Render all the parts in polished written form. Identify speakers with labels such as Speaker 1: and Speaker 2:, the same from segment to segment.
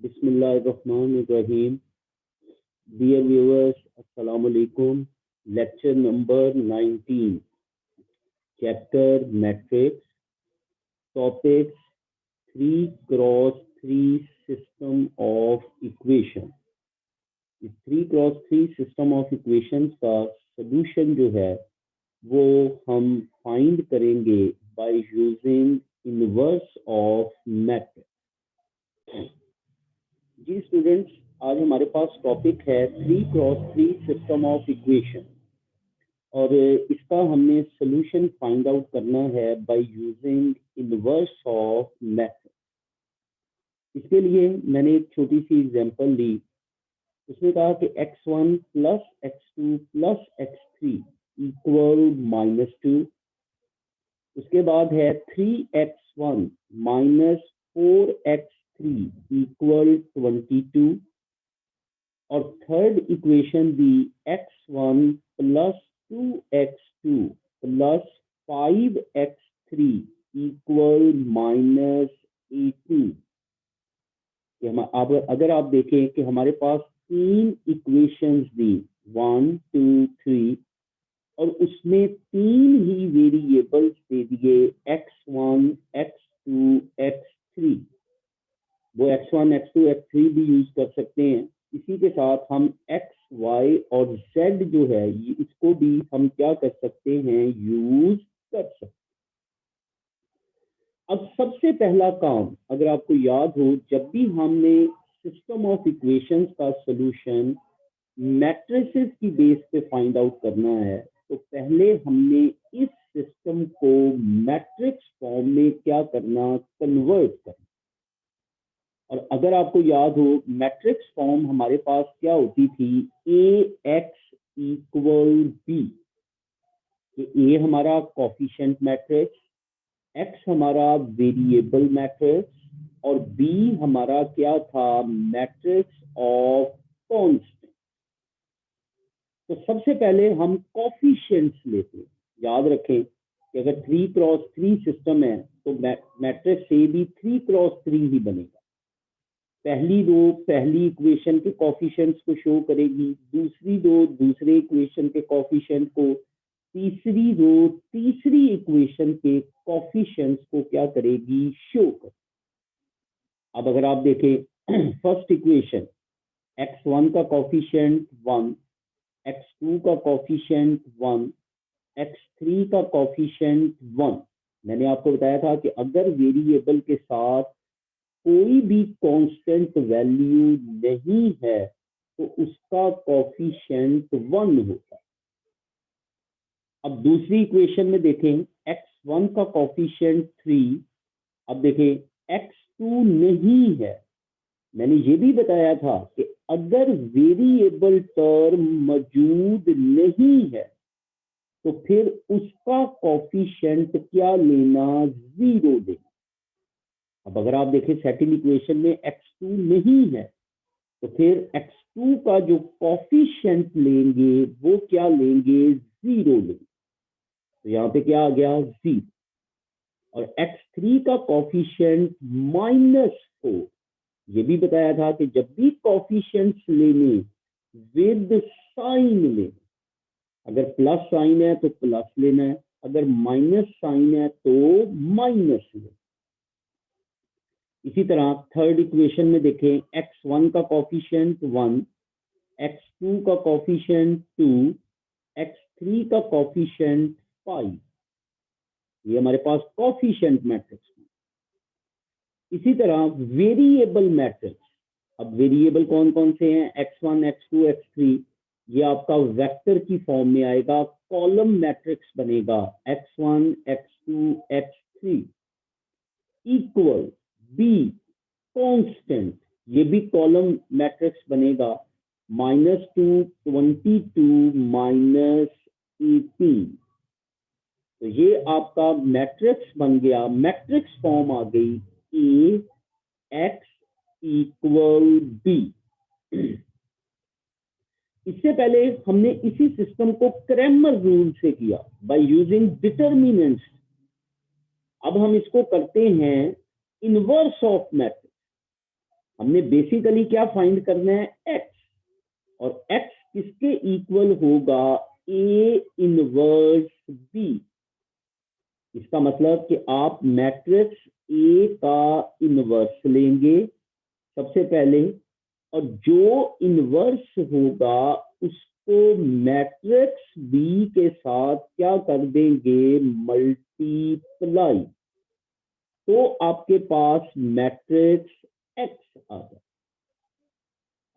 Speaker 1: Bismillahirrahmanirrahim. Dear viewers, Assalamu alaikum. Lecture number 19. Chapter Matrix. Topics 3 cross 3 system of equation. इस 3 cross 3 system of equations का solution जो है वो हम find करेंगे by using inverse of matrix. जी students, आज हमारे पास टॉपिक है 3 क्रॉस 3 सिस्टम ऑफ इक्वेशन और इसका हमने सोल्यूशन फाइंड आउट करना है by using inverse of matrix. इसके लिए मैंने एक छोटी सी एग्जांपल ली. उसने कहा कि x1 plus x2 plus x3 equal -2. उसके बाद है 3x1 माइनस 4x3 इक्वल 22 और थर्ड इक्वेशन दी x1 plus 2x2 plus 5x3 equal -18. अगर आप देखें कि हमारे पास 3 इक्वेशंस दी 1 2 3 और उसमें 3 ही वेरिएबल्स दे दिए x1 x2 x3. वो x1 x2 x3 भी यूज कर सकते हैं. इसी के साथ हम x y और z जो है इसको भी हम क्या कर सकते हैं, यूज कर सकते हैं. अब सबसे पहला काम, अगर आपको याद हो, जब भी हमने सिस्टम ऑफ इक्वेशंस का सॉल्यूशन मैट्रिसेस की बेस पे फाइंड आउट करना है तो पहले हमने इस सिस्टम को मैट्रिक्स फॉर्म में क्या करना, कन्वर्ट करना. और अगर आपको याद हो, मैट्रिक्स फॉर्म हमारे पास क्या होती थी, AX इक्वल B. A हमारा कोफिशिएंट मैट्रिक्स, X हमारा वेरिएबल मैट्रिक्स और B हमारा क्या था, मैट्रिक्स ऑफ कांस्टेंट. तो सबसे पहले हम कोफिशिएंट्स लेते हैं. याद रखें कि अगर 3 क्रॉस 3 सिस्टम है तो मैट्रिक्स A भी 3 क्रॉस 3 ही बनेगा. पहली रो पहली इक्वेशन के कोफिशिएंट्स को शो करेगी, दूसरी रो दूसरे इक्वेशन के कोफिशिएंट को, तीसरी रो तीसरी इक्वेशन के कोफिशिएंट्स को क्या करेगी, शो कर. अब अगर आप देखें फर्स्ट इक्वेशन, x1 का कोफिशिएंट 1, x2 का कोफिशिएंट 1, x3 का कोफिशिएंट 1. मैंने आपको बताया था कि अगर वेरिएबल के साथ कोई भी कांस्टेंट वैल्यू नहीं है तो उसका कोफिशिएंट 1 होता है. अब दूसरी इक्वेशन में देखें, x1 का कोफिशिएंट 3. अब देखें x2 नहीं है. मैंने ये भी बताया था कि अगर वेरिएबल टर्म मौजूद नहीं है तो फिर उसका कोफिशिएंट क्या लेना, 0 लेना. अब अगर आप देखें सेकंड इक्वेशन में x2 नहीं है तो फिर x2 का जो कोफिशिएंट लेंगे वो क्या लेंगे, 0 लेंगे. तो यहाँ पे क्या आ गया, 0. और x3 का कोफिशिएंट -4. ये भी बताया था कि जब भी कोफिशिएंट्स लेने विद साइन लेने, अगर प्लस साइन है तो प्लस लेना है, अगर माइनस साइन है तो माइनस लेना. इसी तरह थर्ड इक्वेशन में देखें, x1 का कोफिशिएंट 1, x2 का कोफिशिएंट 2, x3 का कोफिशिएंट 5. ये हमारे पास कोफिशिएंट मैट्रिक्स है. इसी तरह वेरिएबल मैट्रिक्स. अब वेरिएबल कौन कौन से हैं, x1 x2 x3. ये आपका वेक्टर की फॉर्म में आएगा, कॉलम मैट्रिक्स बनेगा x1 x2 x3 equal B constant. ये भी कॉलम मैट्रिक्स बनेगा -2 22 -18. तो ये आपका मैट्रिक्स बन गया, मैट्रिक्स फॉर्म आ गई AX इक्वल B. इससे पहले हमने इसी सिस्टम को क्रैमर रूल से किया बाय यूजिंग डिटर्मिनेंट्स. अब हम इसको करते हैं इनवर्स ऑफ मैट्रिक्स. हमने बेसिकली क्या फाइंड करना है, x, और x किसके इक्वल होगा, A इनवर्स B। इसका मतलब कि आप मैट्रिक्स A का इनवर्स लेंगे सबसे पहले, और जो इनवर्स होगा उसको मैट्रिक्स B के साथ क्या कर देंगे, मल्टीप्लाई, तो आपके पास मैट्रिक्स X आ जाए।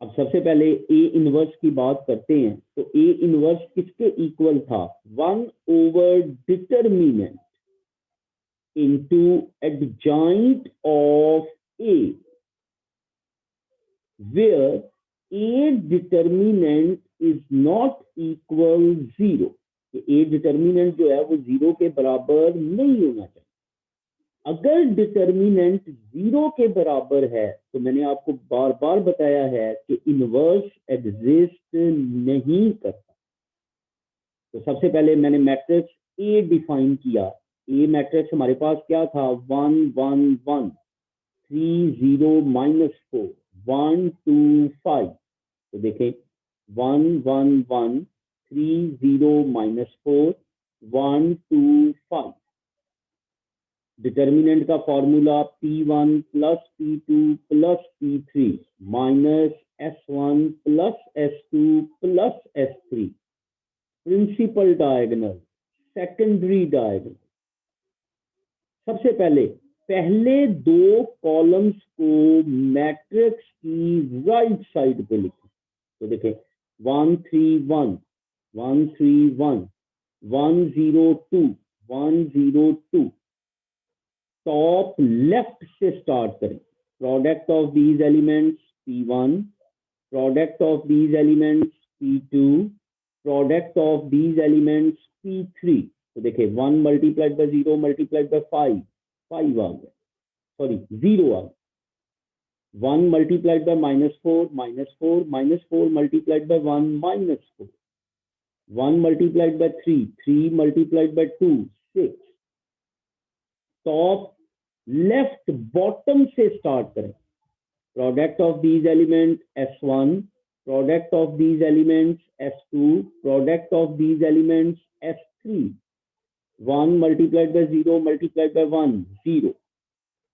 Speaker 1: अब सबसे पहले ए इनवर्स की बात करते हैं, तो ए इनवर्स किसके इक्वल था, 1/डिटर्मिनेंट into adjoint of A, where A determinant is not equal 0। A determinant जो है वो 0 के बराबर नहीं होना चाहिए। अगर डिटर्मिनेंट 0 के बराबर है तो मैंने आपको बार बार बताया है कि इनवर्स एग्जिस्ट नहीं करता। तो सबसे पहले मैंने मैट्रिक्स ए डिफाइन किया। ए मैट्रिक्स हमारे पास क्या था, 1 1 1 3 0 -4 1 2 5। तो देखें 1 1 1 3 0 -4 1 2 5। डिटर्मिनेंट का formula P1 plus P2 plus P3 minus S1 plus S2 plus S3। Principal diagonal, secondary diagonal. सबसे पहले दो कॉलम्स को मैट्रिक्स की राइट साइड पे लिखें। तो देखें 1 3 1 1 3 1 1 0 2 1 0 2। टॉप लेफ्ट से स्टार्ट करें। Product of these elements P1, product of these elements P2, product of these elements P3। तो देखिए 1 मल्टीप्लाइड बाय 0 मल्टीप्लाइड बाय 5 5 आ गया, सॉरी 0 आ गया। 1 multiplied by -4 -4 -4 multiplied by 1 -4। 1 multiplied by 3 3 multiplied by 2 6। Top left bottom से start करें। Product of these element S1, product of these elements S2, product of these elements S3। 1 multiplied by 0 multiplied by 1 0।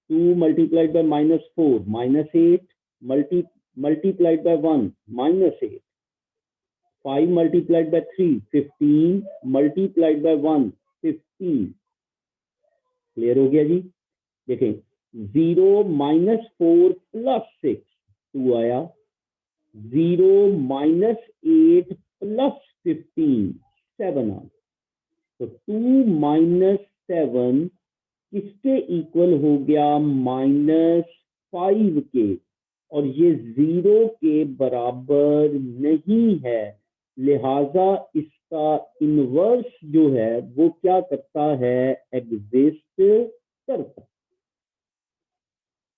Speaker 1: 2 multiplied by -4 -8 multiplied by 1 -8। 5 multiplied by 3 15 multiplied by 1 15। Clear हो गया जी। देखें 0 -4 plus 6 2 आया। 0 -8 plus 15 7 आ गया। तो 2 -7 किसके equal हो गया, -5 के, और ये 0 के बराबर नहीं है, लिहाजा इसका इनवर्स जो है वो क्या करता है, एग्जिस्ट करता।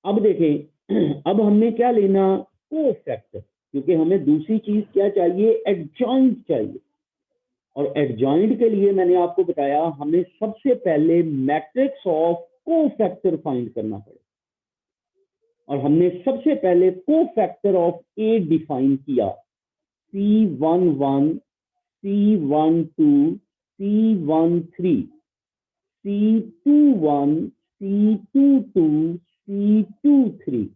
Speaker 1: अब देखें अब हमने क्या लेना, कोफैक्टर, क्योंकि हमें दूसरी चीज क्या चाहिए, एडजॉइंट चाहिए। और एडजॉइंट के लिए मैंने आपको बताया हमें सबसे पहले मैट्रिक्स ऑफ कोफैक्टर फाइंड करना पड़ेगा, और हमने सबसे पहले कोफैक्टर ऑफ ए डिफाइन किया, C11 C12 C13 C21 C22 C23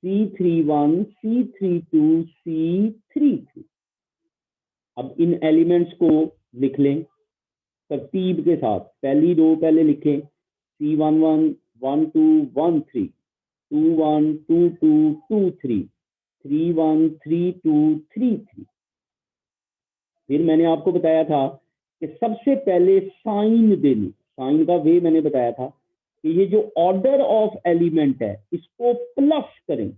Speaker 1: C31 C32 C33। अब इन एलिमेंट्स को लिख लें तरतीब के साथ। पहली रो पहले लिखें, C11 1 2 1 3 2 1 2 2 2 3 3 1 3 2 3 3। फिर मैंने आपको बताया था कि सबसे पहले साइन देनी, साइन का वे मैंने बताया था कि ये जो ऑर्डर ऑफ एलिमेंट है इसको प्लस करें।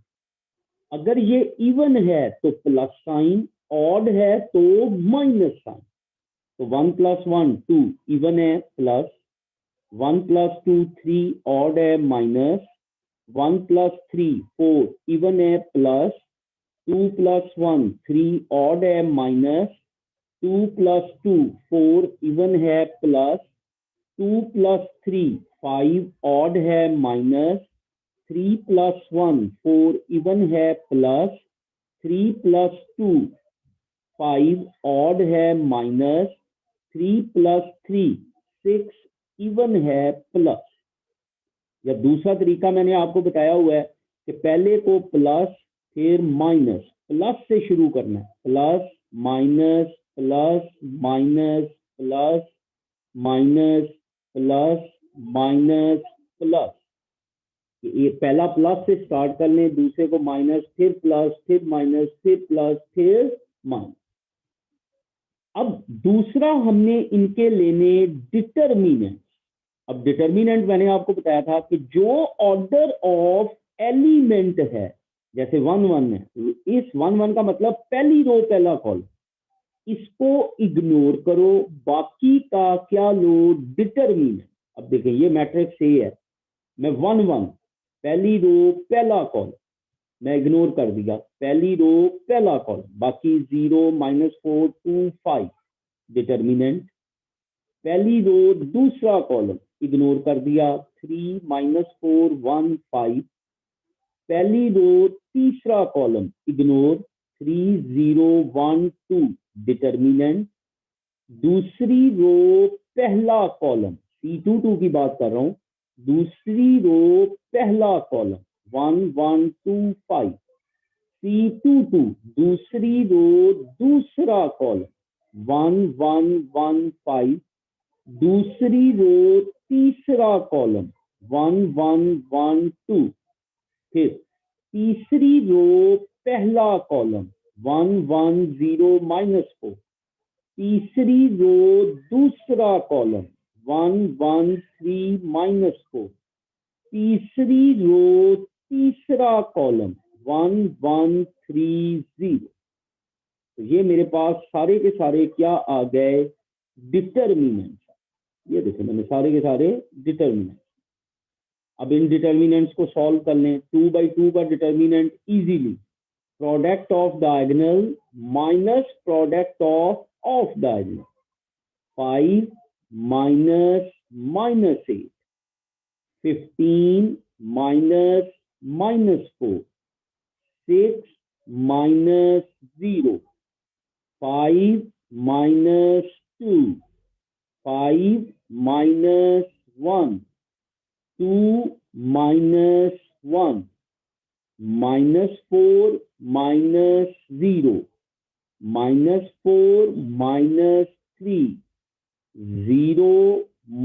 Speaker 1: अगर ये इवन है तो प्लस साइन, ऑड है तो माइनस साइन। तो 1 + 1 2 इवन है, प्लस 1 + 2 3 ऑड है, माइनस 1 + 3 4 इवन है, प्लस 2 + 1 3 ऑड है, माइनस 2 + 2 4 इवन है, प्लस 2 + 3 5 ऑड है, माइनस 3 + 1 4 इवन है, प्लस 3 + 2 5 ऑड है, माइनस 3 + 3 6 इवन है, प्लस। या दूसरा तरीका मैंने आपको बताया हुआ है कि पहले को प्लस फिर माइनस, प्लस से शुरू करना है, plus minus plus minus plus minus plus minus plus. ये पहला प्लस से स्टार्ट कर लें, दूसरे को माइनस, फिर प्लस, फिर माइनस, फिर प्लस, फिर माइनस। अब दूसरा हमने इनके लेने डिटर्मिनेंट। अब डिटर्मिनेंट मैंने आपको बताया था कि जो ऑर्डर ऑफ एलिमेंट है, जैसे 1 1 है, इस 1 1 का मतलब पहली रो पहला कॉलम, इसको इग्नोर करो, बाकी का क्या लो, डिटर्मिनेंट। अब देखें ये मैट्रिक्स ए है, मैं 1 1 पहली रो पहला कॉलम मैं इग्नोर कर दिया, पहली रो पहला कॉलम, बाकी 0 -4 2 5 डिटर्मिनेंट। पहली रो दूसरा कॉलम इग्नोर कर दिया, 3 -4 1 5। पहली रो तीसरा कॉलम इग्नोर, 3 0 1 2 डिटर्मिनेंट। दूसरी रो पहला कॉलम, C22 की बात कर रहा हूं, दूसरी रो पहला कॉलम 1 1 2 5। C22 दूसरी रो दूसरा कॉलम 1 1 1 5। दूसरी रो तीसरा कॉलम 1 1 1 2। फिर तीसरी रो पहला कॉलम 1 1 0 -4। तीसरी रो दूसरा कॉलम 1 1 3 -4। तीसरी रो तीसरा कॉलम 1 1 3 0। तो ये मेरे पास सारे के सारे क्या आ गए, डिटर्मिनेंट। ये देखो मैंने सारे के सारे डिटर्मिनेंट। अब इन डिटर्मिनेंट्स को सॉल्व कर लें। 2 by 2 का determinant easily product of diagonal minus product of diagonal, 5 -8 15 -4 6 -0 5 -2 5 -1 2 -1 -4 -0 -4 -3 0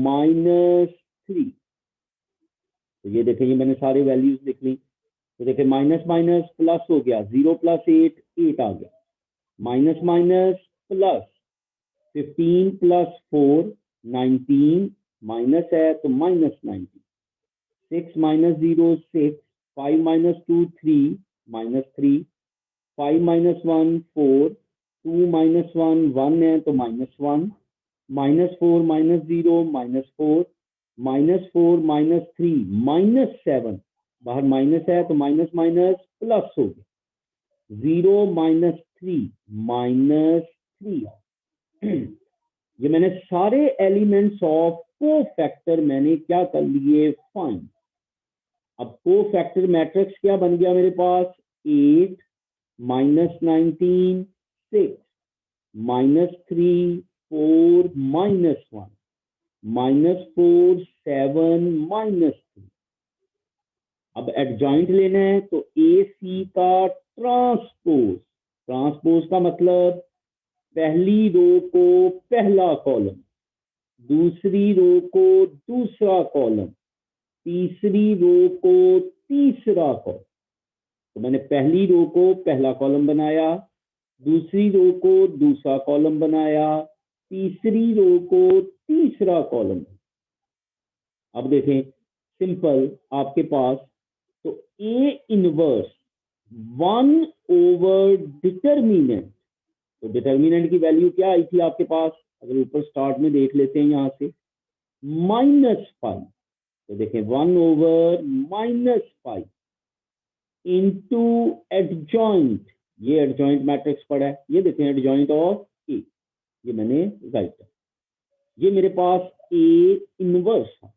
Speaker 1: -3। तो ये देखें, ये मैंने सारे वैल्यूज लिख ली। तो देखें माइनस माइनस प्लस हो गया, 0 + 8 8 आ गया, माइनस माइनस प्लस 15 + 4 19, माइनस है तो -19, 6 -0 6, 5 -2 3 -3, 5 -1 4, 2 -1 1 है तो -1, -4 -0 -4, -4 -3 -7, बाहर माइनस है तो माइनस माइनस प्लस हो गया, 0 -3 -3। ये मैंने सारे एलिमेंट्स ऑफ कोफैक्टर मैंने क्या कर लिए, फाइंड। अब कोफैक्टर मैट्रिक्स क्या बन गया मेरे पास, 8 -19 6 -3 4 -1 -4 7 -3। अब एडजॉइंट लेना है तो AC का ट्रांसपोज, ट्रांसपोज का मतलब पहली रो को पहला कॉलम, दूसरी रो को दूसरा कॉलम, तीसरी रो को तीसरा कॉलम। तो मैंने पहली रो को पहला कॉलम बनाया, दूसरी रो को दूसरा कॉलम बनाया, तीसरी रो को तीसरा कॉलम। अब देखें सिंपल आपके पास, तो A इनवर्स 1/, डिटर्मिनेंट। तो डिटर्मिनेंट की वैल्यू क्या आई थी आपके पास, अगर ऊपर स्टार्ट में देख लेते हैं यहां से, -5। तो देखें 1/, -5 इंटू एडजॉइंट, ये एडजॉइंट मैट्रिक्स पड़ा है, ये देखें एडजॉइंट ऑफ ए, ये मैंने राइट किया, ये मेरे पास A इनवर्स है।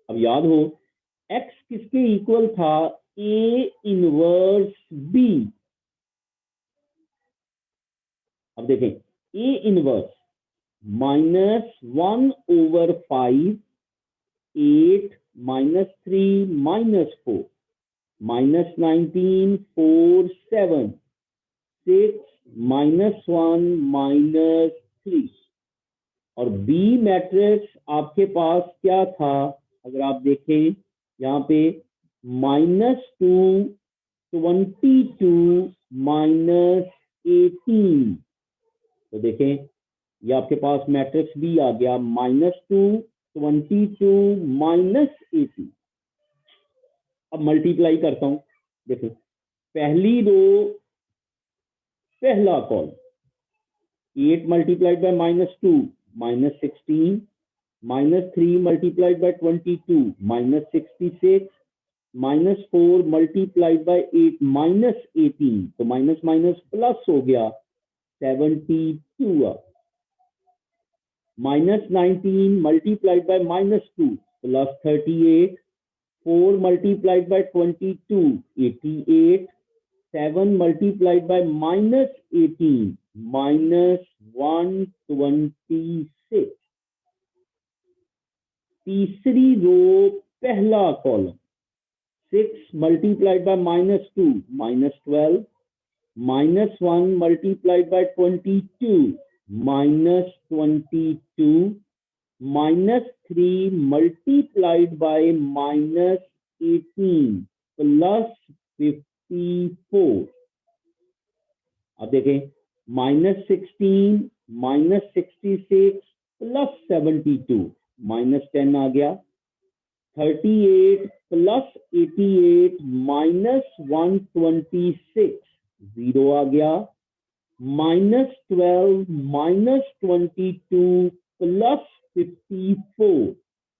Speaker 1: अब याद हो x किसके इक्वल था, A इनवर्स B। अब देखें A इनवर्स -1/5, 8 -3 -4 -19 4 7 6 -1 -3। और B मैट्रिक्स आपके पास क्या था, अगर आप देखें यहाँ पे -2 22 -18। तो देखें ये आपके पास मैट्रिक्स B आ गया, -2 22 -18। अब मल्टीप्लाई करता हूं, देखें पहली रो पहला column 8 multiplied by -2 -16, -3 multiplied by 22 -66, -4 multiplied by 8 -18, तो माइनस माइनस प्लस हो गया 72। -19 multiplied by -2 plus 38, 4 multiplied by 22 88, 7 multiplied by -18 -126। तीसरी रो पहला column 6 multiplied by -2 -12, -1 multiplied by 22 -22, -3 multiplied by -18 plus 54। अब देखें -16 -66 plus 72 -10 आ गया, 38 plus 88 -126 0 आ गया, -12 -22 plus 54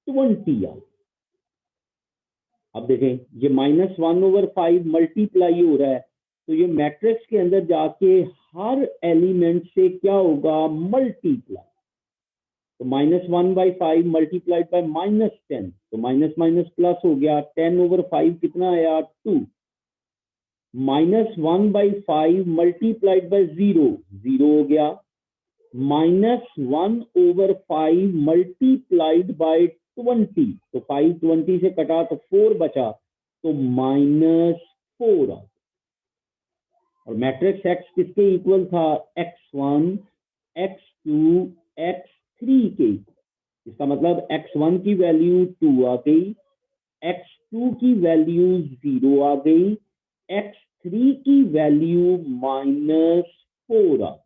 Speaker 1: 20 आ। अब देखें ये -1/5 मल्टीप्लाई हो रहा है, तो ये मैट्रिक्स के अंदर जाके हर एलिमेंट से क्या होगा, मल्टीप्लाई। तो -1/5 मल्टीप्लाइड बाय -10, तो माइनस माइनस प्लस हो गया, 10/5 कितना आया 2। -1/5 मल्टीप्लाइड बाय 0 0 हो गया, -1/5 मल्टीप्लाइड बाय 20, तो 5 20 से कटा तो 4 बचा, तो -4। और मैट्रिक्स x किसके इक्वल था, x1 x2 x3 के इक्वल। इसका मतलब x1 की वैल्यू 2 आ गई, x2 की वैल्यू 0 आ गई, x3 की वैल्यू -4 आ गई।